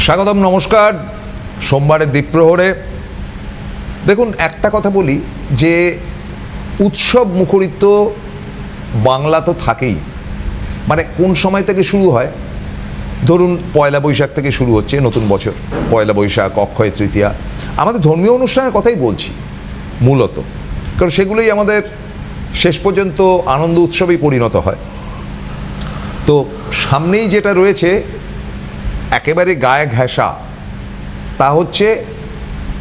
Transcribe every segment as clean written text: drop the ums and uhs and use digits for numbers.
স্বাগতম, নমস্কার। সোমবারের দ্বীপ্রহরে দেখুন, একটা কথা বলি যে উৎসব মুখরিত বাংলা তো থাকেই। মানে কোন সময় থেকে শুরু হয়, ধরুন পয়লা বৈশাখ থেকে শুরু হচ্ছে নতুন বছর, পয়লা বৈশাখ, অক্ষয় তৃতীয়া, আমাদের ধর্মীয় অনুষ্ঠানের কথাই বলছি মূলত, কারণ সেগুলোই আমাদের শেষ পর্যন্ত আনন্দ উৎসবেই পরিণত হয়। তো সামনেই যেটা রয়েছে একেবারে গায়ে ঘেঁষা, তা হচ্ছে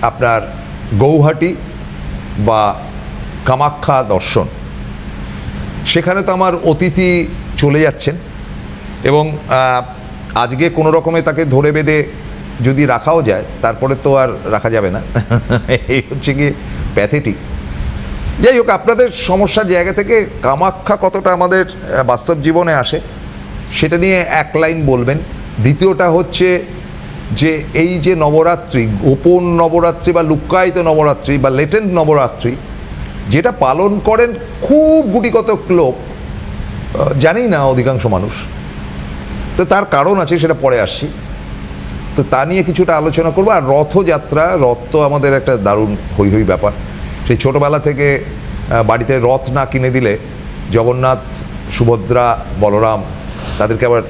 আপনার গৌহাটি বা কামাখ্যা দর্শন। সেখানে তো আমার অতিথি চলে যাচ্ছেন এবং আজকে কোনো রকমে তাকে ধরে বেঁধে যদি রাখাও যায়, তারপরে তো আর রাখা যাবে না। এই হচ্ছে কি প্যাথেটিক। যাই হোক, আপনাদের সমস্যার জায়গা থেকে কামাখ্যা কতটা আমাদের বাস্তব জীবনে আসে সেটা নিয়ে এক লাইন বলবেন। দ্বিতীয়টা হচ্ছে যে এই যে নবরাত্রি, গোপন নবরাত্রি বা লুক্কায়িত নবরাত্রি বা লেটেন্ট নবরাত্রি, যেটা পালন করেন খুব গুটিকতক লোক, জানি না অধিকাংশ মানুষ, তো তার কারণ আছে, সেটা পরে আসছি। তো তা নিয়ে কিছুটা আলোচনা করবো। আর রথযাত্রা, রথ তো আমাদের একটা দারুণ হই হই ব্যাপার। সেই ছোটোবেলা থেকে বাড়িতে রথ না কিনে দিলে জগন্নাথ, সুভদ্রা, বলরাম তাদেরকে আবার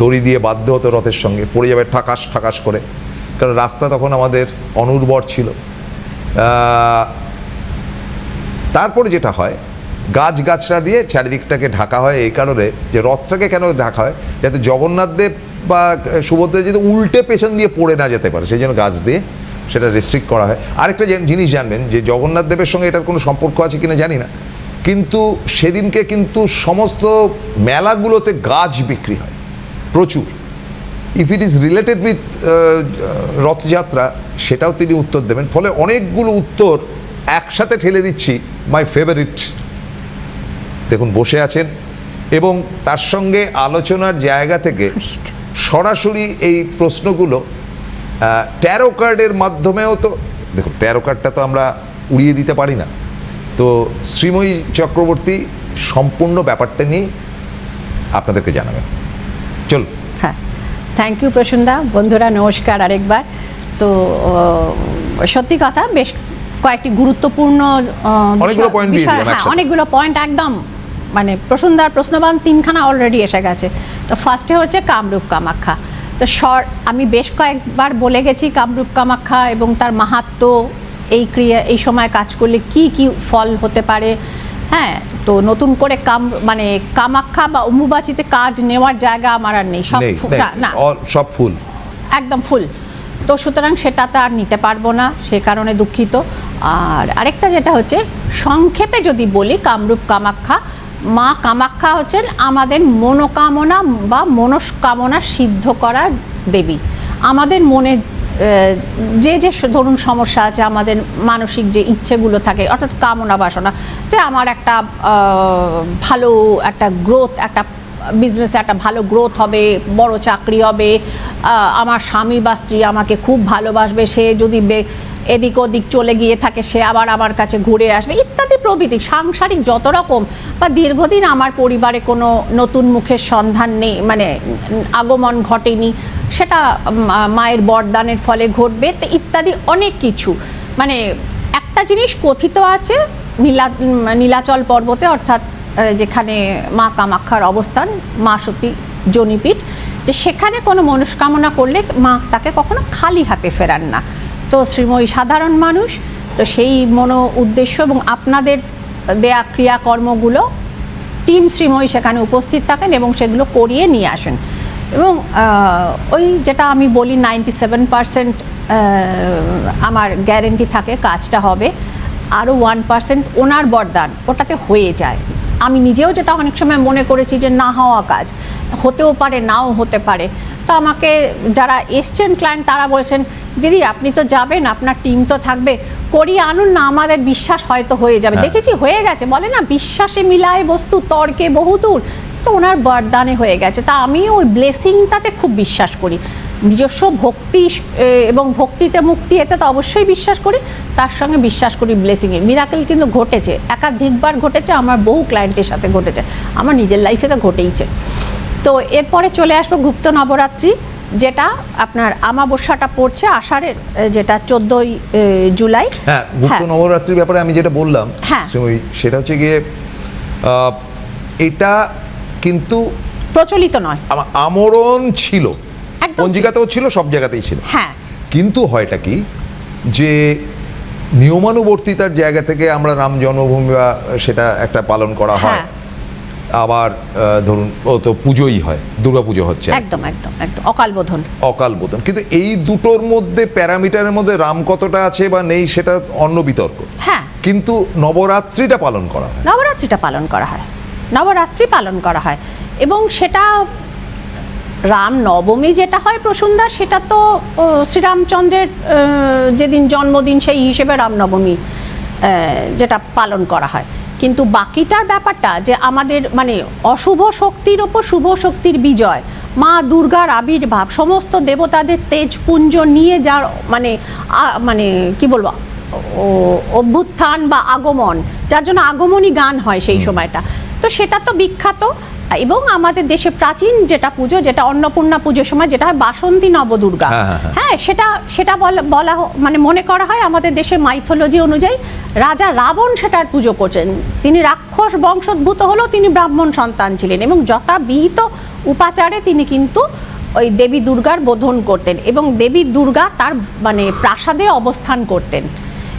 দড়ি দিয়ে বাধ্য হতো রথের সঙ্গে, পড়ে যাবে ঠাকাস ঠাকাস করে, কারণ রাস্তা তখন আমাদের অনুর্বর ছিল। তারপরে যেটা হয়, গাছগাছরা দিয়ে চারিদিকটাকে ঢাকা হয়, এই কারণে যে রথটাকে কেন ঢাকা হয়, যাতে জগন্নাথদেব বা সুভদ্রা যদি উল্টে পেছন দিয়ে পড়ে না যেতে পারে, সেই জন্য গাছ দিয়ে সেটা রেস্ট্রিক্ট করা হয়। আরেকটা জিনিস জানবেন যে জগন্নাথ দেবের সঙ্গে এটার কোনো সম্পর্ক আছে কিনা জানি না, কিন্তু সেদিনকে কিন্তু সমস্ত মেলাগুলোতে গাছ বিক্রি হয় প্রচুর। If it is related with Rathyatra, সেটাও তিনি উত্তর দেবেন। ফলে অনেকগুলো উত্তর একসাথে ঠেলে দিচ্ছি। মাই ফেভারিট, দেখুন বসে আছেন, এবং তার সঙ্গে আলোচনার জায়গা থেকে সরাসরি এই প্রশ্নগুলো ট্যারো কার্ডের মাধ্যমেও, তো দেখুন ট্যারো কার্ডটা তো আমরা উড়িয়ে দিতে পারি না, তো শ্রীময়ী চক্রবর্তী সম্পূর্ণ ব্যাপারটা নিয়ে আপনাদেরকে জানাবেন। চল। হ্যাঁ, থ্যাংক ইউ প্রসূনদা। বন্ধুরা নমস্কার আরেকবার। তো সত্যি কথা, বেশ কয়েকটি গুরুত্বপূর্ণ বিষয়, হ্যাঁ অনেকগুলো পয়েন্ট একদম, মানে প্রসূনদার প্রশ্নবান তিনখানা অলরেডি এসে গেছে। তো ফার্স্টে হচ্ছে কামরূপ কামাখ্যা। তো আমি বেশ কয়েকবার বলে গেছি কামরূপ কামাখ্যা এবং তার মাহাত্ম্য, এই ক্রিয়া, এই সময় কাজ করলে কি কি ফল হতে পারে। হ্যাঁ, তো নতুন করে মানে কামাখ্যা বা অম্বুবাচিতে কাজ নেওয়ার জায়গা আমার আর নেই, সব না, সব ফুল, একদম ফুল। তো সুতরাং সেটা তো আর নিতে পারবো না, সে কারণে দুঃখিত। আর আরেকটা যেটা হচ্ছে, সংক্ষেপে যদি বলি, কামরূপ কামাখ্যা, মা কামাখ্যা হচ্ছেন আমাদের মনোকামনা বা মনস্কামনা সিদ্ধ করার দেবী। আমাদের মনে যে যে ধরুন সমস্যা আছে, আমাদের মানসিক যে ইচ্ছেগুলো থাকে, অর্থাৎ কামনা বাসনা, যে আমার একটা ভালো একটা গ্রোথ, একটা বিজনেসে একটা ভালো গ্রোথ হবে, বড় চাকরি হবে, আমার স্বামী বা স্ত্রী আমাকে খুব ভালোবাসবে, সে যদি এদিক ওদিক চলে গিয়ে থাকে সে আবার আমার কাছে ঘুরে আসবে, ইত্যাদি প্রভৃতি সাংসারিক যত রকম, বা দীর্ঘদিন আমার পরিবারে কোনো নতুন মুখের সন্ধান নেই, মানে আগমন ঘটেনি, সেটা মায়ের বরদানের ফলে ঘটবে, ইত্যাদি অনেক কিছু। মানে একটা জিনিস কথিত আছে নীলাচল পর্বতে, অর্থাৎ যেখানে মা কামাখ্যার অবস্থান, মা সতী জনিপীঠ, যে সেখানে কোনো মনস্কামনা করলে মা তাকে কখনো খালি হাতে ফেরান না। তো শ্রীময়ী সাধারণ মানুষ, তো সেই উদ্দেশ্য এবং আপনাদের দেয়া ক্রিয়াকর্মগুলো টিম শ্রীময়ী সেখানে উপস্থিত থাকেন এবং সেগুলো করিয়ে নিয়ে আসেন। এবং ওই যেটা আমি বলি 97% আমার গ্যারেন্টি থাকে কাজটা হবে, আরও 1% ওনার বরদান, ওটাতে হয়ে যায়। আমি নিজেও যেটা অনেক সময় মনে করেছি যে না হওয়া কাজ, হতেও পারে নাও হতে পারে। তো আমাকে যারা এসছেন ক্লায়েন্ট, তারা বলছেন দিদি আপনি তো যাবেন, আপনার টিম তো থাকবে, করিয়ে আনুন না, আমাদের বিশ্বাস হয়তো হয়ে যাবে। দেখেছি হয়ে গেছে, বলে না বিশ্বাসে মিলায় বস্তু তর্কে বহুদূর, তো ওনার বরদানে হয়ে গেছে। তা আমি ওই ব্লেসিংটাতে খুব বিশ্বাস করি, নিজস্ব ভক্তি এবং ভক্তিতে মুক্তি, এতে তো অবশ্যই বিশ্বাস করি, তার সঙ্গে বিশ্বাস করি ব্লেসিংয়ে। মিরাকেল কিন্তু ঘটেছে, একাধিকবার ঘটেছে, আমার বহু ক্লায়েন্টের সাথে ঘটেছে, আমার নিজের লাইফে তো ঘটেইছে। তো এরপরে চলে আসবো গুপ্ত নবরাত্রি। যেটা আপনার আমাবস্যাটা পড়ছে আষাঢ়ের, যেটা 14ই জুলাই। হ্যাঁ, গুপ্ত নবরাত্রির ব্যাপারে আমি যেটা বললাম হ্যাঁ, সেটা হচ্ছে গিয়ে এটা কিন্তু প্রচলিত নয়, আমরণ ছিল, একদম পঞ্জিকাতেও ছিল, সব জায়গাতেই ছিল। হ্যাঁ, কিন্তু হয়টা কি যে নিয়মানুবর্তিতার জায়গা থেকে আমরা রাম জন্মভূমি বা সেটা একটা পালন করা হয়, আবার ধরুন ও তো পুজোই হয়, দুর্গা পুজো হচ্ছে, একদম একদম একদম অকালবোধন। অকালবোধন, কিন্তু এই দুটোর মধ্যে প্যারামিটারের মধ্যে রাম কতটা আছে বা নেই সেটা অন্য বিতর্ক। হ্যাঁ, কিন্তু নবরাত্রিটা পালন করা হয়, নবরাত্রিটা পালন করা হয়, নবরাত্রি পালন করা হয়, এবং সেটা রাম নবমী যেটা হয় প্রসূনদা, সেটা তো শ্রীরামচন্দ্রের যেদিন জন্মদিন সেই হিসেবে রামনবমী যেটা পালন করা হয়। কিন্তু বাকিটার ব্যাপারটা যে আমাদের মানে অশুভ শক্তির ওপর শুভ শক্তির বিজয়, মা দুর্গার আবির্ভাব, সমস্ত দেবতাদের তেজপুঞ্জ নিয়ে যার মানে মানে কি বলবো অভ্যুত্থান বা আগমন, যার জন্য আগমনী গান হয় সেই সময়টা, তো সেটা তো বিখ্যাত। এবং আমাদের দেশে প্রাচীন যেটা পুজো, যেটা অন্নপূর্ণা পুজোর সময় যেটা হয় বাসন্তী নবদুর্গা, হ্যাঁ সেটা বলা মানে মনে করা হয় আমাদের দেশের মাইথোলজি অনুযায়ী রাজা রাবণ সেটার পুজো করছেন। তিনি রাক্ষস বংশোদ্ভূত হলেও তিনি ব্রাহ্মণ সন্তান ছিলেন, এবং যথাবিহিত উপাচারে তিনি কিন্তু ওই দেবী দুর্গার বোধন করতেন, এবং দেবী দুর্গা তার মানে প্রাসাদে অবস্থান করতেন,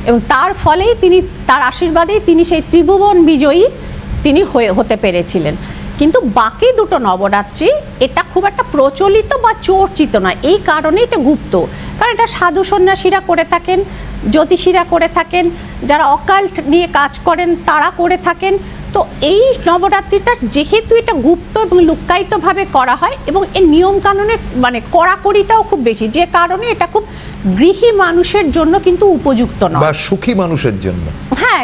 এবং তার ফলেই তিনি, তার আশীর্বাদেই তিনি সেই ত্রিভুবন বিজয়ী তিনি হতে পেরেছিলেন। কিন্তু বাকি দুটো নবরাত্রি এটা খুব একটা প্রচলিত বা চর্চিত নয়, এই কারণে এটা গুপ্ত, কারণ এটা সাধু সন্ন্যাসীরা করে থাকেন, জ্যোতিষীরা করে থাকেন, যারা অকাল্ট নিয়ে কাজ করেন তারা করে থাকেন। তো এই নবরাত্রিটা যেহেতু এটা গুপ্ত এবং লুক্কায়িতভাবে করা হয়, এবং এর নিয়মকানুনের মানে কড়াকড়িটাও খুব বেশি, যে কারণে এটা খুব গৃহী মানুষের জন্য কিন্তু উপযুক্ত নয়, বা সুখী মানুষের জন্য। হ্যাঁ,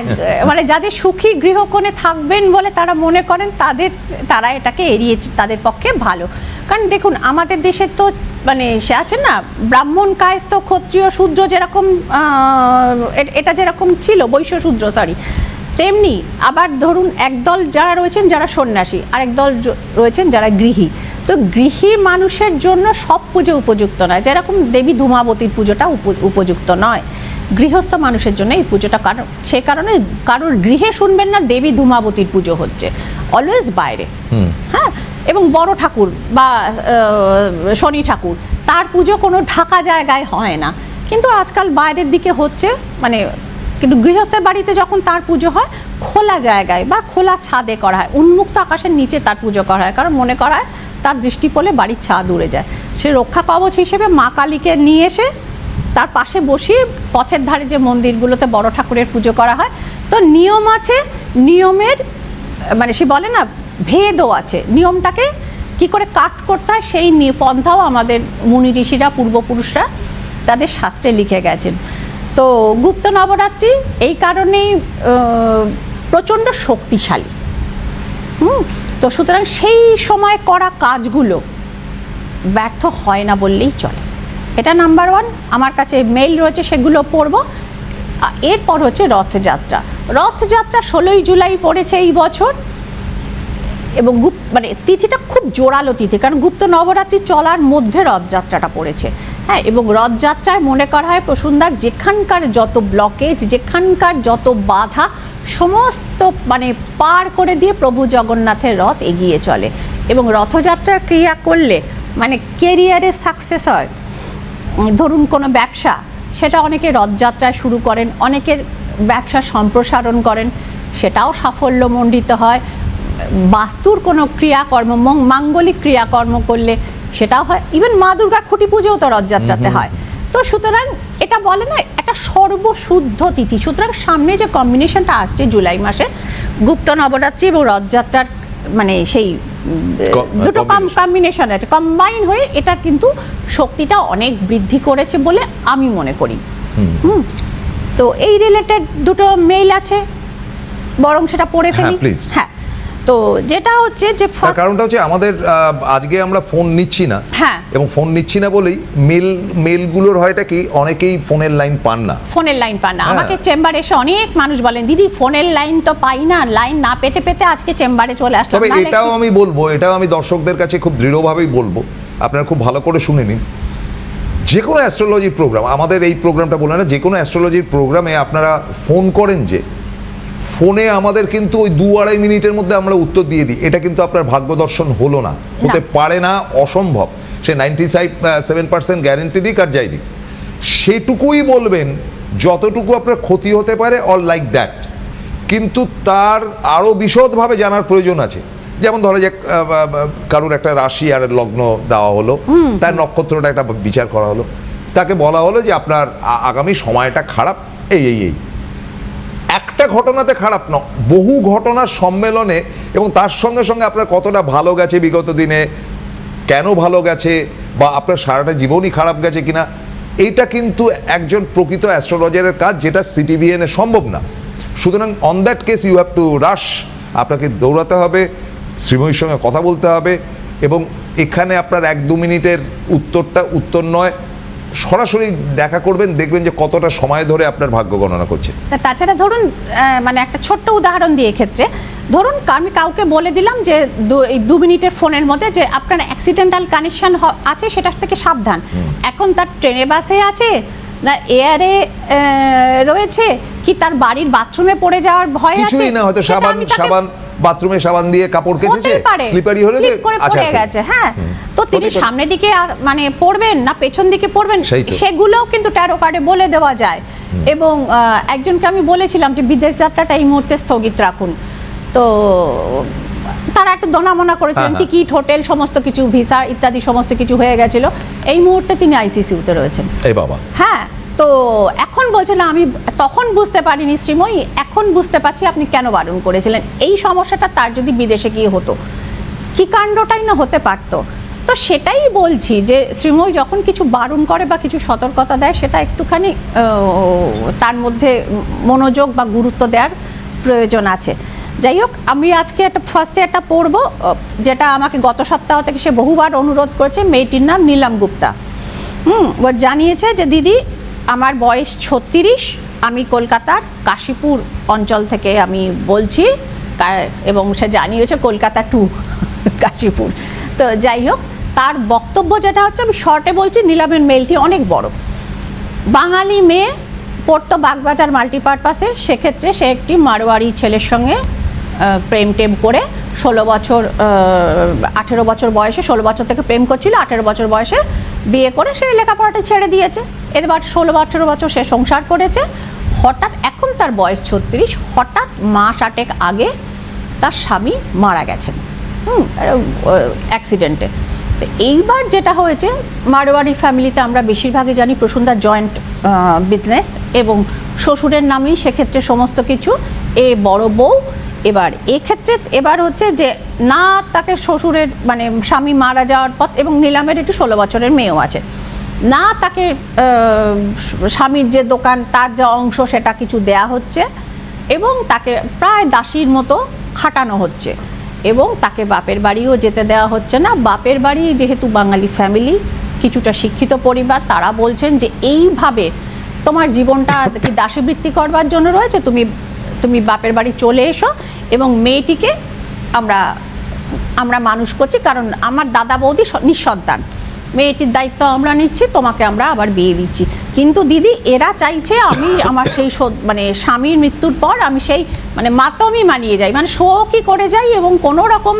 মানে যাদের সুখী গৃহকোণে থাকবেন বলে তারা মনে করেন তারা এটাকে এড়িয়ে, তাদের পক্ষে ভালো। কারণ দেখুন আমাদের দেশে তো মানে সে আছে না, ব্রাহ্মণ কায়স্থ ক্ষত্রিয় শূদ্র যেরকম এটা যেরকম ছিল, বৈশ্য শূদ্র সরি, তেমনি আবার ধরুন একদল যারা রয়েছেন যারা সন্ন্যাসী, আরেক দল রয়েছেন যারা গৃহী। তো গৃহী মানুষের জন্য সব পুজো উপযুক্ত নয়, যেরকম দেবী ধূমাবতীর পুজোটা উপযুক্ত নয় গৃহস্থ মানুষের জন্য এই পুজোটা, কারণ সে কারণে কারোর গৃহে শুনবেন না দেবী ধূমাবতীর পুজো হচ্ছে, অলওয়েজ বাইরে। হ্যাঁ, এবং বড় ঠাকুর বা শনি ঠাকুর তার পুজো কোনো ঢাকা জায়গায় হয় না, কিন্তু আজকাল বাইরের দিকে হচ্ছে, মানে কিন্তু গৃহস্থের বাড়িতে যখন তার পুজো হয় খোলা জায়গায় বা খোলা ছাদে করা হয়, উন্মুক্ত আকাশের নিচে তার পুজো করা হয়, কারণ মনে করা হয় তার দৃষ্টি পড়লে বাড়ির ছাদ উড়ে যায়। সে রক্ষা কবচ হিসেবে মা কালীকে নিয়ে এসে তার পাশে বসিয়ে পথের ধারে যে মন্দিরগুলোতে বড় ঠাকুরের পুজো করা হয়, তো নিয়ম আছে, নিয়মের মানে সে বলে না ভেদও আছে, নিয়মটাকে কি করে কাট করতে হয় সেই পন্থাও আমাদের মুনি ঋষিরা পূর্বপুরুষরা তাদের শাস্ত্রে লিখে গেছেন। তো গুপ্ত নবরাত্রি এই কারণেই প্রচণ্ড শক্তিশালী। তো সুতরাং সেই সময় করা কাজগুলো ব্যর্থ হয় না বললেই চলে, এটা নাম্বার ওয়ান। আমার কাছে মেইল রয়েছে, সেগুলো পড়বো। এরপর হচ্ছে রথযাত্রা। রথযাত্রা 16ই জুলাই পড়েছে এই বছর, এবং মানে তিথিটা খুব জোরালো তিথি, কারণ গুপ্ত নবরাত্রি চলার মধ্যে রথযাত্রাটা পড়েছে। হ্যাঁ, এবং রথযাত্রায় মনে করা হয় প্রসূনদা যেখানকার যত ব্লকেজ, যেখানকার যত বাধা সমস্ত মানে পার করে দিয়ে প্রভু জগন্নাথের রথ এগিয়ে চলে, এবং রথযাত্রার ক্রিয়া করলে মানে কেরিয়ারে সাকসেস হয়। ধরুন কোনো ব্যবসা, সেটা অনেকে রথযাত্রায় শুরু করেন, অনেকের ব্যবসা সম্প্রসারণ করেন, সেটাও সাফল্যমণ্ডিত হয়। বাস্তুর কোনো ক্রিয়াকর্ম, মাঙ্গলিক ক্রিয়াকর্ম করলে সেটাও হয়। ইভেন মা দুর্গার খুঁটি পুজোও তো রথযাত্রাতে হয়। তো সুতরাং এটা বলে না একটা সর্বশুদ্ধ তিথি। সুতরাং সামনে যে কম্বিনেশনটা আসছে জুলাই মাসে, গুপ্ত নবরাত্রি এবং রথযাত্রার মানে সেই দুটো কম্বিনেশন আছে, কম্বাইন হয়ে এটা কিন্তু শক্তিটা অনেক বৃদ্ধি করেছে বলে আমি মনে করি। তো এই রিলেটেড দুটো মেইল আছে, বরং সেটা পড়ে ফেলি। হ্যাঁ, তো যেটা হচ্ছে যে কারণটা হচ্ছে আমাদের আজকে আমরা ফোন নিচ্ছি না, হ্যাঁ, এবং ফোন নিচ্ছি না বলেই মেলগুলোর হয়টা কি অনেকেই ফোনের লাইন পান না, আমাকে চেম্বারে এসে অনেক মানুষ বলেন দিদি ফোনের লাইন তো পাই না, লাইন না পেতে পেতে আজকে চেম্বারে চলে আসলাম। তবে এটাও আমি বলবো, এটাও আমি দর্শকদের কাছে খুব দৃঢ়ভাবেই বলবো আপনারা খুব ভালো করে শুনে নিন, যে কোনো অ্যাস্ট্রোলজির প্রোগ্রাম, আমাদের এই প্রোগ্রামটা বলে না, যে কোনো অ্যাস্ট্রোলজির প্রোগ্রামে আপনারা ফোন করেন, যে ফোনে আমাদের কিন্তু ওই 2-2.5 মিনিটের মধ্যে আমরা উত্তর দিয়ে দিই, এটা কিন্তু আপনার ভাগ্য দর্শন হলো না, হতে পারে না, অসম্ভব। সে 97% গ্যারেন্টি দিক আর যাই দিক, সেটুকুই বলবেন যতটুকু আপনার ক্ষতি হতে পারে, অল লাইক দ্যাট। কিন্তু তার আরও বিশদভাবে জানার প্রয়োজন আছে। যেমন ধরা যাক কারোর একটা রাশি আর লগ্ন দেওয়া হলো, তার নক্ষত্রটা একটা বিচার করা হলো, তাকে বলা হলো যে আপনার আগামী সময়টা খারাপ, এই একটা ঘটনাতে খারাপ না, বহু ঘটনার সম্মেলনে, এবং তার সঙ্গে সঙ্গে আপনার কতটা ভালো গেছে বিগত দিনে, কেন ভালো গেছে, বা আপনার সারাটা জীবনই খারাপ গেছে কিনা, এইটা কিন্তু একজন প্রকৃত অ্যাস্ট্রোলজারের কাজ, যেটা সিটিভিএনে সম্ভব না। সুতরাং on that case you have to rush, আপনাকে দৌড়াতে হবে, শ্রীময়ীর সঙ্গে কথা বলতে হবে, এবং এখানে আপনার 1-2 মিনিটের উত্তর নয়, সরাসরি দেখা করবেন, দেখবেন যে কতটা সময় ধরে আপনার ভাগ্য গণনা করছে। তাছাড়া ধরুন মানে একটা ছোট্ট উদাহরণ দিয়ে ক্ষেত্রে ধরুন আমি কাউকে বলে দিলাম যে 2 মিনিটের ফোনের মধ্যে যে আপনার অ্যাক্সিডেন্টাল কানেকশন আছে, সেটার থেকে সাবধান। এখন তার ট্রেনে বাসে আছে না এয়ারে রয়েছে, কি তার বাড়ির বাথরুমে পড়ে যাওয়ার ভয় আছে, কিছুই না, হয়তো সাবান বাথরুমে সাবান দিয়ে কাপড় কেচেছে, স্লিপারি হলে পড়ে গেছে। হ্যাঁ, তো তিনি সামনের দিকে মানে পড়বেন না পেছন দিকে পড়বেন, সেগুলোও কিন্তু ট্যারো কার্ডে বলে দেওয়া যায়। এবং একজনকে আমি বলেছিলাম যে বিদেশ যাত্রাটা এই মুহূর্তে স্থগিত রাখুন, তো তারা একটু দনামনা করেছিলেন, টিকিট, হোটেল, সমস্ত কিছু, ভিসা ইত্যাদি সমস্ত কিছু হয়ে গেছিল। এই মুহূর্তে তিনি আইসিসিউতে রয়েছেন। এই বাবা, হ্যাঁ, তো এখন বলছে না আমি তখন বুঝতে পারিনি শ্রীময়ী, এখন বুঝতে পারছি আপনি কেন বারণ করেছিলেন। এই সমস্যাটা তার যদি বিদেশে গিয়ে হতো, কি কাণ্ডটাই না হতে পারতো। তো সেটাই বলছি যে শ্রীময়ী যখন কিছু বারণ করে বা কিছু সতর্কতা দেয়, সেটা একটুখানি তার মধ্যে মনোযোগ বা গুরুত্ব দেওয়ার প্রয়োজন আছে। যাই হোক, আমি আজকে ফার্স্টে একটা পড়বো, যেটা আমাকে গত সপ্তাহ থেকে সে বহুবার অনুরোধ করেছে। মেয়েটির নাম নীলাম গুপ্তা। ও জানিয়েছে যে দিদি আমার বয়স 36, আমি কলকাতার কাশীপুর অঞ্চল থেকে আমি বলছি, এবং সে জানিয়েছে কলকাতা টু কাশীপুর। তো যাই হোক, তার বক্তব্য যেটা হচ্ছে, আমি শর্টে বলছি, নীলামের মেলটি অনেক বড়। বাঙালি মেয়ে, পড়তো বাগবাজার মাল্টিপারপাসে, সেক্ষেত্রে সে একটি মারোয়ারি ছেলের সঙ্গে প্রেম করে 18 বছর বয়সে, 16 বছর থেকে প্রেম করছিল, 18 বছর বয়সে বিয়ে করে সে লেখাপড়াটা ছেড়ে দিয়েছে। এবার 16-18 বছর সে সংসার করেছে। হঠাৎ, এখন তার বয়স 36, হঠাৎ মাস 8 আগে তার স্বামী মারা গেছেন অ্যাক্সিডেন্টে। তো এইবার যেটা হয়েছে, মারোয়ারি ফ্যামিলিতে আমরা বেশিরভাগই জানি প্রসূনদার জয়েন্ট বিজনেস, এবং শ্বশুরের নামেই সেক্ষেত্রে সমস্ত কিছু। এ বড় বউ। এবার এক্ষেত্রে এবার হচ্ছে যে না, তাকে শ্বশুরের মানে স্বামী মারা যাওয়ার পর, এবং নীলামের একটু 16 বছরের মেয়েও আছে, না তাকে স্বামীর যে দোকান তার যা অংশ সেটা কিছু দেয়া হচ্ছে, এবং তাকে প্রায় দাসীর মতো খাটানো হচ্ছে, এবং তাকে বাপের বাড়িও যেতে দেওয়া হচ্ছে না। বাপের বাড়ি যেহেতু বাঙালি ফ্যামিলি, কিছুটা শিক্ষিত পরিবার, তারা বলছেন যে এইভাবে তোমার জীবনটা কি দাসীবৃত্তি করবার জন্য রয়েছে, তুমি বাপের বাড়ি চলে এসো, এবং মেয়েটিকে আমরা মানুষ করছি, কারণ আমার দাদা বৌদি নিঃসন্তান, মেয়েটির দায়িত্ব আমরা নিচ্ছি, তোমাকে আমরা আবার বিয়ে দিচ্ছি। কিন্তু দিদি এরা চাইছে আমি আমার সেই মানে স্বামীর মৃত্যুর পর আমি সেই মানে মাতমি মানিয়ে যাই, মানে শোকই করে যাই, এবং কোনো রকম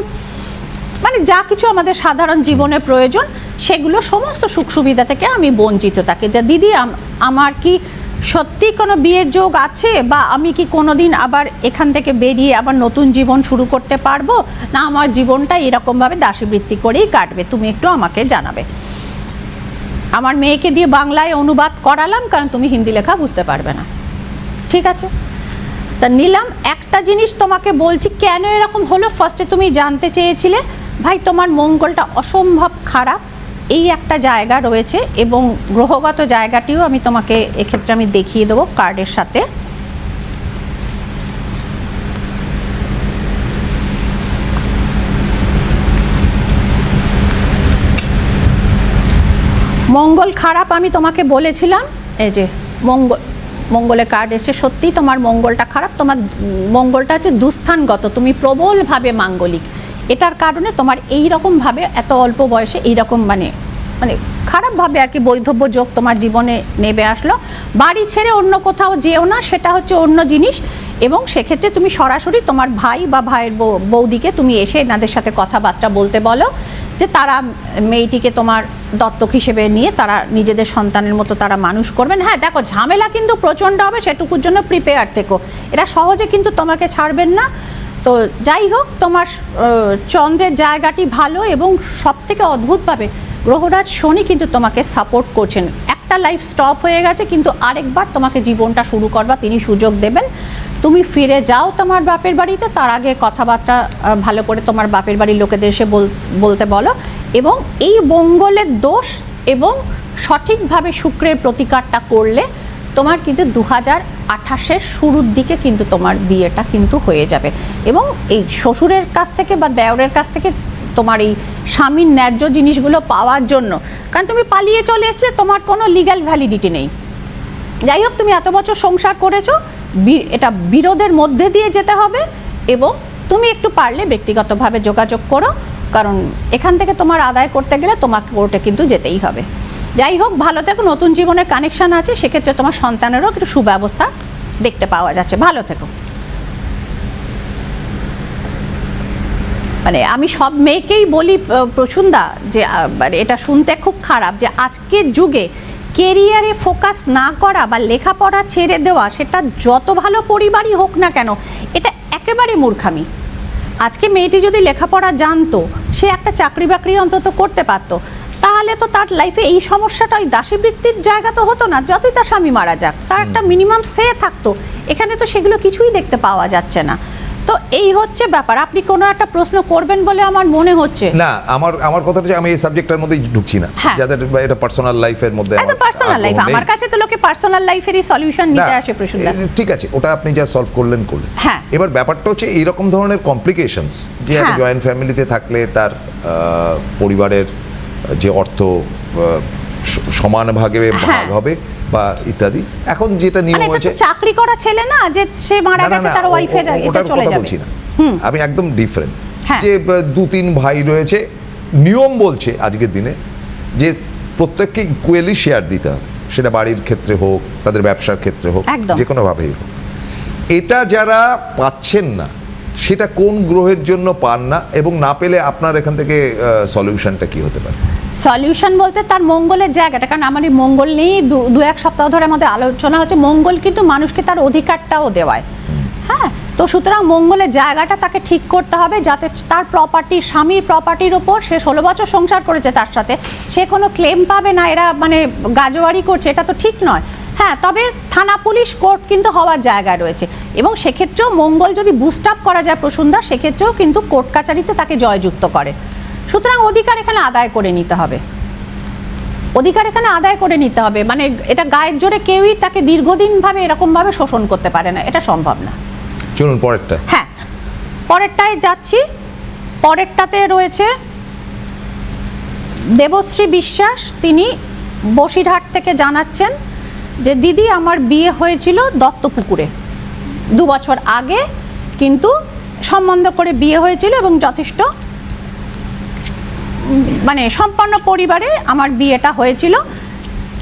মানে যা কিছু আমাদের সাধারণ জীবনে প্রয়োজন সেগুলো সমস্ত সুখ সুবিধা থেকে আমি বঞ্চিত থাকি। দিদি আমার কি সত্যি কোনো বিয়ের যোগ আছে, বা আমি কি কোনোদিন আবার এখান থেকে বেরিয়ে আবার নতুন জীবন শুরু করতে পারবো, না আমার জীবনটা এরকমভাবে দাসীবৃত্তি করেই কাটবে, তুমি একটু আমাকে জানাবে। আমার মেয়েকে দিয়ে বাংলায় অনুবাদ করালাম, কারণ তুমি হিন্দি লেখা বুঝতে পারবে না, ঠিক আছে। তা নিলাম, একটা জিনিস তোমাকে বলছি কেন এরকম হলো। ফার্স্টে তুমি জানতে চেয়েছিলে ভাই তোমার মঙ্গলটা অসম্ভব খারাপ, এই একটা জায়গা রয়েছে, এবং গ্রহগত জায়গাটিও আমি তোমাকে এক্ষেত্রে আমি দেখিয়ে দেবো কার্ডের সাথে। মঙ্গল খারাপ আমি তোমাকে বলেছিলাম, এই যে মঙ্গলের কার্ড এসে, সত্যি তোমার মঙ্গলটা খারাপ, তোমার মঙ্গলটা হচ্ছে দুস্থানগত, তুমি প্রবলভাবে মাঙ্গলিক। এটার কারণে তোমার এই রকমভাবে এত অল্প বয়সে এইরকম মানে মানে খারাপভাবে আর কি বৈধব্য যোগ তোমার জীবনে নেবে আসলো। বাড়ি ছেড়ে অন্য কোথাও যেও না, সেটা হচ্ছে অন্য জিনিস। এবং সেক্ষেত্রে তুমি সরাসরি তোমার ভাই বা ভাইয়ের বৌদিকে তুমি এসে এনাদের সাথে কথাবার্তা বলতে বলো যে তারা মেয়েটিকে তোমার দত্তক হিসেবে নিয়ে তারা নিজেদের সন্তানের মতো তারা মানুষ করবেন। হ্যাঁ দেখো, ঝামেলা কিন্তু প্রচণ্ড হবে, সেটুকুর জন্য প্রিপেয়ার থেকো। এরা সহজে কিন্তু তোমাকে ছাড়বেন না। তো যাই হোক, তোমার চন্দ্রের জায়গাটি ভালো এবং সবথেকে অদ্ভুতভাবে গ্রহরাজ শনি কিন্তু তোমাকে সাপোর্ট করছেন। একটা লাইফ স্টপ হয়ে গেছে, কিন্তু আরেকবার তোমাকে জীবনটা শুরু করবা তিনি সুযোগ দেবেন। তুমি ফিরে যাও তোমার বাপের বাড়িতে, তার আগে কথাবার্তা ভালো করে তোমার বাপের বাড়ির লোকেদের এসে বলতে বলো। এবং এই মঙ্গলের দোষ এবং সঠিকভাবে শুক্রের প্রতিকারটা করলে তোমার কিন্তু 2028-এর শুরুর দিকে কিন্তু তোমার বিয়েটা কিন্তু হয়ে যাবে। এবং এই শ্বশুরের কাছ থেকে বা দেওরের কাছ থেকে তোমার এই স্বামীর ন্যায্য জিনিসগুলো পাওয়ার জন্য, কারণ তুমি পালিয়ে চলে এসেছিলে, তোমার কোনো লিগ্যাল ভ্যালিডিটি নেই। যাই হোক, তুমি এত বছর সংসার করেছো, এটা বিরোধের মধ্যে দিয়ে যেতে হবে। এবং তুমি একটু পারলে ব্যক্তিগতভাবে যোগাযোগ করো, কারণ এখান থেকে তোমার আদায় করতে গেলে তোমাকে কোর্টে কিন্তু যেতেই হবে। যাই হোক, ভালো থেকো। নতুন জীবনের কানেকশান আছে, সেক্ষেত্রে তোমার সন্তানেরও একটু সুব্যবস্থা দেখতে পাওয়া যাচ্ছে। ভালো থেকো। মানে আমি সব মেয়েকেই বলি প্রসূনদা, যে মানে এটা শুনতে খুব খারাপ, যে আজকের যুগে কেরিয়ারে ফোকাস না করা বা লেখাপড়া ছেড়ে দেওয়া, সেটা যত ভালো পরিবারই হোক না কেন, এটা একেবারে মূর্খামি। আজকে মেয়েটি যদি লেখাপড়া জানতো, সে একটা চাকরি বাকরি অন্তত করতে পারতো, তাহলে তো তার লাইফে এই সমস্যাটা, ওই দাসীবৃত্তির জায়গা তো হতো না। যতই তার স্বামী মারা যাক, তার একটা মিনিমাম সে থাকতো। এখানে তো সেগুলো কিছুই দেখতে পাওয়া যাচ্ছে না। তো এই হচ্ছে ব্যাপার। আপনি কোনো একটা প্রশ্ন করবেন বলে আমার মনে হচ্ছে। না, আমার কথা হচ্ছে আমি এই সাবজেক্টটার মধ্যেই ঢুকছি না, যাদের এটা পার্সোনাল লাইফের মধ্যে। এটা পার্সোনাল লাইফ, আমার কাছে তো লোকে পার্সোনাল লাইফেরই সলিউশন নিতে আসে প্রসূনদা। ঠিক আছে, ওটা আপনি যা সলভ করলেন। হ্যাঁ, এবার ব্যাপারটা হচ্ছে এইরকম ধরনের কমপ্লিকেশনস, যে একটা জয়েন্ট ফ্যামিলিতে থাকলে তার পরিবারের যে অর্থ সমান ভাগে ভাগ হবে বা ইত্যাদি। এখন যেটা নিয়ম হয়েছে, চাকরি করা ছেলে না যে সে মারা গেছে তার ওয়াইফের এটা চলে যাবে, বলছি না আমি, একদম ডিফারেন্ট। যে 2-3 ভাই রয়েছে, নিয়ম বলছে আজকের দিনে যে প্রত্যেককে ইকুয়ালি শেয়ার দিতে হবে, সেটা বাড়ির ক্ষেত্রে হোক, তাদের ব্যবসার ক্ষেত্রে হোক, যে কোনোভাবেই হোক। এটা যারা পাচ্ছেন না, সেটা কোন গ্রহের জন্য পান না, এবং না পেলে আপনার এখান থেকে সলিউশনটা কি হতে পারে? সলিউশন বলতে তার মঙ্গলের জায়গাটা, কারণ আমার এই মঙ্গল নিয়েই 2-1 সপ্তাহ ধরে আমাদের আলোচনা হচ্ছে। মঙ্গল কিন্তু মানুষকে তার অধিকারটাও দেওয়ায়। হ্যাঁ, তো সুতরাং মঙ্গলের জায়গাটা তাকে ঠিক করতে হবে, যাতে তার প্রপার্টি, স্বামীর প্রপার্টির ওপর, সে 16 বছর সংসার করেছে তার সাথে, সে কোনো ক্লেম পাবে না। এরা মানে গাজোয়ারি করছে, এটা তো ঠিক নয়। হ্যাঁ, তবে থানা, পুলিশ, কোর্ট কিন্তু হওয়ার জায়গা রয়েছে। এবং সেক্ষেত্রেও মঙ্গল যদি বুস্ট আপ করা যায় প্রসূনদা, সেক্ষেত্রেও কিন্তু কোর্ট কাচারিতে তাকে জয়যুক্ত করে। সুতরাং অধিকার এখানে আদায় করে নিতে হবে, অধিকার এখানে আদায় করে নিতে হবে। মানে এটা গায়ের জোরে কেউই তাকে দীর্ঘদিনভাবে এরকমভাবে শোষণ করতে পারে না, এটা সম্ভব না। চলুন পরেরটা। হ্যাঁ, পরেরটায় যাচ্ছি। পরেরটাতে রয়েছে দেবশ্রী বিশ্বাস। তিনি বসিরহাট থেকে জানাচ্ছেন যে দিদি, আমার বিয়ে হয়েছিল দত্তপুকুরে 2 বছর আগে, কিন্তু সম্বন্ধ করে বিয়ে হয়েছিল এবং যথেষ্ট মানে সম্পন্ন পরিবারে আমার বিয়েটা হয়েছিল।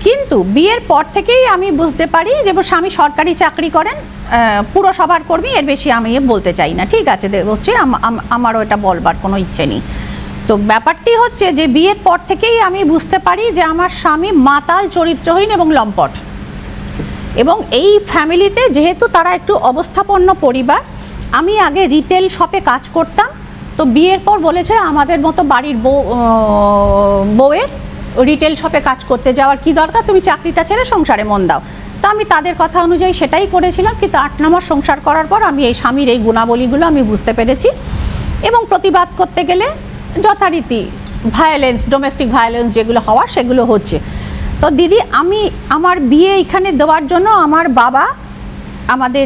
কিন্তু বিয়ের পর থেকেই আমি বুঝতে পারি যে স্বামী সরকারি চাকরি করেন, পুরসভার কর্মী, এর বেশি আমি বলতে চাই না। ঠিক আছে দেবশ্রী, আমারও এটা বলবার কোনো ইচ্ছে নেই। তো ব্যাপারটি হচ্ছে যে বিয়ের পর থেকেই আমি বুঝতে পারি যে আমার স্বামী মাতাল, চরিত্রহীন এবং লম্পট। এবং এই ফ্যামিলিতে যেহেতু তারা একটু অবস্থাপন্ন পরিবার, আমি আগে রিটেল শপে কাজ করতাম। তো বিয়ের পর বলেছে আমাদের মতো বাড়ির বউয়ের রিটেল শপে কাজ করতে যাওয়ার কি দরকার, তুমি চাকরিটা ছেড়ে সংসারে মন দাও। তো আমি তাদের কথা অনুযায়ী সেটাই করেছিলাম। কিন্তু 8 নম্বর সংসার করার পর আমি এই স্বামীর এই গুণাবলীগুলো আমি বুঝতে পেরেছি, এবং প্রতিবাদ করতে গেলে যথারীতি ভায়োলেন্স, ডোমেস্টিক ভায়োলেন্স যেগুলো হওয়ার, সেগুলো হচ্ছে। তো দিদি, আমি আমার বিয়ে এখানে দেওয়ার জন্য আমার বাবা আমাদের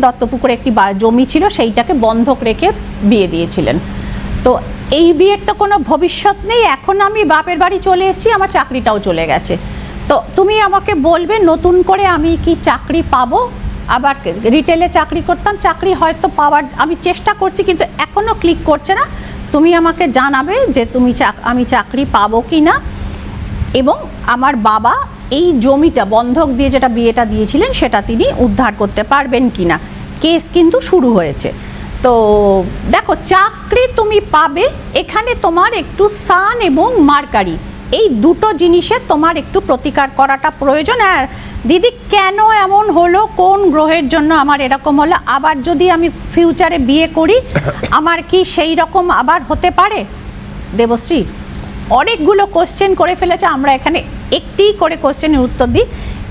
দত্তপুকুরে একটি জমি ছিল, সেইটাকে বন্ধক রেখে বিয়ে দিয়েছিলেন। তো এই বিয়ের তো কোনো ভবিষ্যৎ নেই। এখন আমি বাপের বাড়ি চলে এসেছি, আমার চাকরিটাও চলে গেছে। তো তুমি আমাকে বলবে নতুন করে আমি কি চাকরি পাবো আবার রিটেলে চাকরি করতাম, চাকরি হয়তো পাওয়ার আমি চেষ্টা করছি কিন্তু এখনও ক্লিক করছে না। তুমি আমাকে জানাবে যে আমি চাকরি পাবো কি না। এবং আমার বাবা এই জমিটা বন্ধক দিয়ে যেটা বিয়েটা দিয়েছিলেন সেটা তিনি উদ্ধার করতে পারবেন কি না, কেস কিন্তু শুরু হয়েছে। তো দেখো, চাকরি তুমি পাবে, এখানে তোমার একটু সান এবং মার্কারি এই দুটো জিনিসে তোমার একটু প্রতিকার করাটা প্রয়োজন। হ্যাঁ দিদি, কেন এমন হলো, কোন গ্রহের জন্য আমার এরকম হলো, আবার যদি আমি ফিউচারে বিয়ে করি আমার কি সেই রকম আবার হতে পারে? দেবশ্রী অনেকগুলো কোশ্চেন করে ফেলেছে, আমরা এখানে একটি করে কোশ্চেনের উত্তর দিই।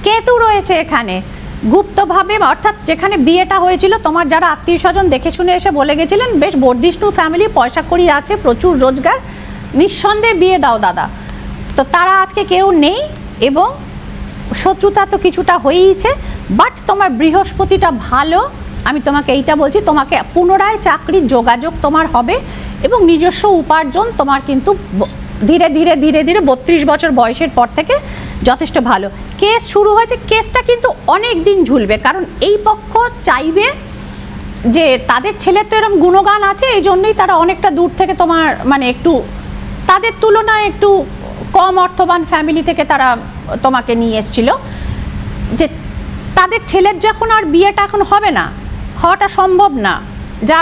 কেতু রয়েছে এখানে গুপ্তভাবে, অর্থাৎ যেখানে বিয়েটা হয়েছিল তোমার যারা আত্মীয় স্বজন দেখে শুনে এসে বলে গেছিলেন বেশ বর্ধিষ্ণু ফ্যামিলি, পয়সা কড়ি আছে, প্রচুর রোজগার, নিঃসন্দেহে বিয়ে দাও দাদা। তো তারা আজকে কেউ নেই এবং শত্রুতা তো কিছুটা হয়েইছে, বাট তোমার বৃহস্পতিটা ভালো। আমি তোমাকে এইটা বলছি, তোমাকে পুনরায় চাকরির যোগাযোগ তোমার হবে এবং নিজস্ব উপার্জন তোমার কিন্তু ধীরে ধীরে ধীরে ধীরে 32 বছর বয়সের পর থেকে যথেষ্ট ভালো। কেস শুরু হয়েছে, কেসটা কিন্তু অনেক দিন ঝুলবে, কারণ এই পক্ষ চাইবে যে তাদের ছেলের তো এরকম গুণগান আছে, এই জন্যই তারা অনেকটা দূর থেকে তোমার মানে একটু তাদের তুলনায় একটু কম অর্থবান ফ্যামিলি থেকে তারা তোমাকে নিয়ে এসেছিল, যে তাদের ছেলের যখন আর বিয়েটা এখন হবে না, হওয়াটা সম্ভব না, যা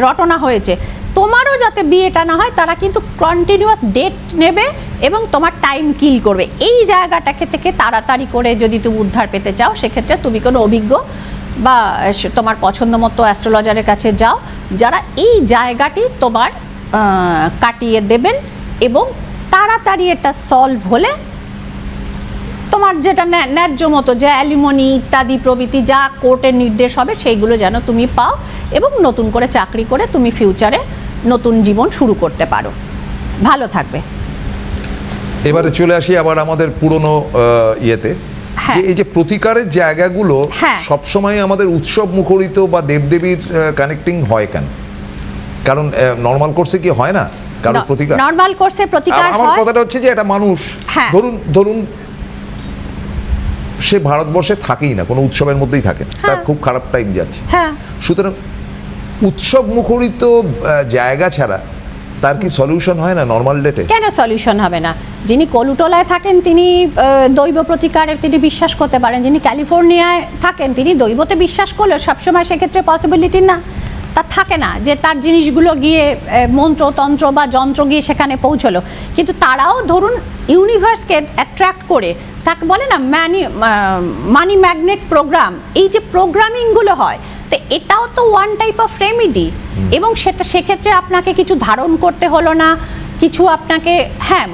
রটনা হয়েছে, তোমারও যাতে বিয়েটা না হয় তারা কিন্তু কন্টিনিউয়াস ডেট নেবে এবং তোমার টাইম কিল করবে। এই জায়গাটাকে থেকে তাড়াতাড়ি করে যদি তুমি উদ্ধার পেতে চাও, সেক্ষেত্রে তুমি কোনো অভিজ্ঞ বা তোমার পছন্দ মতো অ্যাস্ট্রোলজারের কাছে যাও, যারা এই জায়গাটি তোমার কাটিয়ে দেবেন এবং তাড়াতাড়ি এটা সলভ হলে তোমার যেটা ন্যায্য মতো যে অ্যালিমনি ইত্যাদি প্রভৃতি যা কোর্টের নির্দেশ হবে সেইগুলো যেন তুমি পাও এবং নতুন করে চাকরি করে তুমি ফিউচারে নতুন জীবন শুরু করতে পারো। ভালো থাকবে। এবারে চলে আসি আবার আমাদের পুরনো ইয়েতে, যে এই যে প্রতিকারের জায়গাগুলো সবসময় আমাদের উৎসব মুখরিত বা দেবদেবীর কানেক্টিং হয় কেন? কারণ নর্মাল কোর্সে কি হয় না কারণ প্রতিকার? নর্মাল কোর্সে প্রতিকার হয়। আমার কথাটা হচ্ছে যে একটা মানুষ ধরুন সে ভারতবর্ষে থাকেই না, কোনো উৎসবের মধ্যেই থাকে, তার খুব খারাপ টাইম যাচ্ছে, সুতরাং উৎসব মুখরিত জায়গা ছাড়া তার কি সলিউশন হয় না নর্মাল ডেটে? কেন সলিউশন হবে না? যিনি কলুটোলায় থাকেন তিনি দৈব প্রতিকারে তিনি বিশ্বাস করতে পারেন, যিনি ক্যালিফোর্নিয়ায় থাকেন তিনি দৈবতে বিশ্বাস করলেও সবসময় সেক্ষেত্রে পসিবিলিটি না, তা থাকে না যে তার জিনিসগুলো গিয়ে মন্ত্রতন্ত্র বা যন্ত্র গিয়ে সেখানে পৌঁছলো। কিন্তু তারাও ধরুন ইউনিভার্সকে অ্যাট্রাক্ট করে, তাকে বলে না মানি ম্যাগনেট প্রোগ্রাম, এই যে প্রোগ্রামিংগুলো হয়, তো এটাও তো ওয়ান টাইপ অফ রেমিডি। এবং সেক্ষেত্রে আপনাকে কিছু ধারণ করতে হলো না, কিছু আপনাকে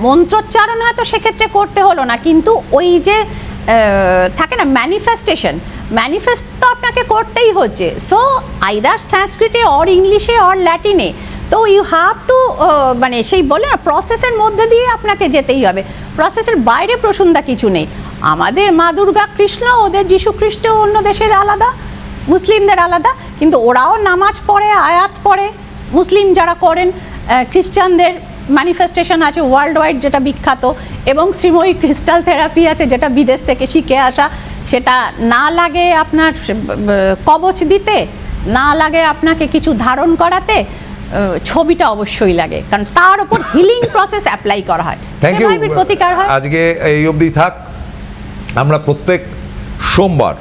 মন্ত্রোচ্চারণ হয়তো সেক্ষেত্রে করতে হলো না, কিন্তু ওই যে থাকে না ম্যানিফেস্ট তো আপনাকে করতেই হচ্ছে। সো আইদার সংস্কৃতে অর ইংলিশে অর ল্যাটিনে, তো ইউ হ্যাভ টু মানে সেই বলে না প্রসেসের মধ্যে দিয়ে আপনাকে যেতেই হবে, প্রসেসের বাইরে প্রসূন্দা কিছু নেই। আমাদের মা দুর্গা কৃষ্ণ, ওদের যীশু খ্রিস্ট অন্য দেশের আলাদা, মুসলিমদের আলাদা, কিন্তু ওরাও নামাজ পড়ে, আয়াত পড়ে, মুসলিম যারা করেন, খ্রিস্টানদের ম্যানিফেস্টেশন আছে ওয়ার্ল্ড ওয়াইড যেটা বিখ্যাত, এবং শ্রীময়ী ক্রিস্টাল থেরাপি আছে যেটা বিদেশ থেকে শিখে আসা। সেটা না লাগে আপনার কবচ দিতে, না লাগে আপনাকে কিছু ধারণ করাতে, ছবিটা অবশ্যই লাগে, কারণ তার উপর হিলিং প্রসেস অ্যাপ্লাই করা হয়, সেভাবে প্রতিকার হয়। আজকে এই অবধি থাক। আমরা প্রত্যেক সোমবার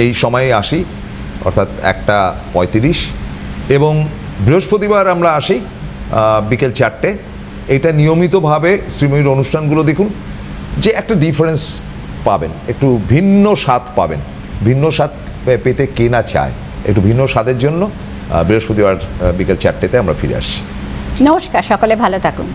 এই সময়ে আসি, অর্থাৎ 1:35, এবং বৃহস্পতিবার আমরা আসি বিকেল 4টে। এটা নিয়মিতভাবে শ্রীময়ীর অনুষ্ঠানগুলো দেখুন, যে একটা ডিফারেন্স পাবেন, একটু ভিন্ন স্বাদ পাবেন। ভিন্ন স্বাদ পেতে কে না চায়? একটু ভিন্ন স্বাদের জন্য বৃহস্পতিবার বিকেল 4টেতে আমরা ফিরে আসছি। নমস্কার, সকলে ভালো থাকুন।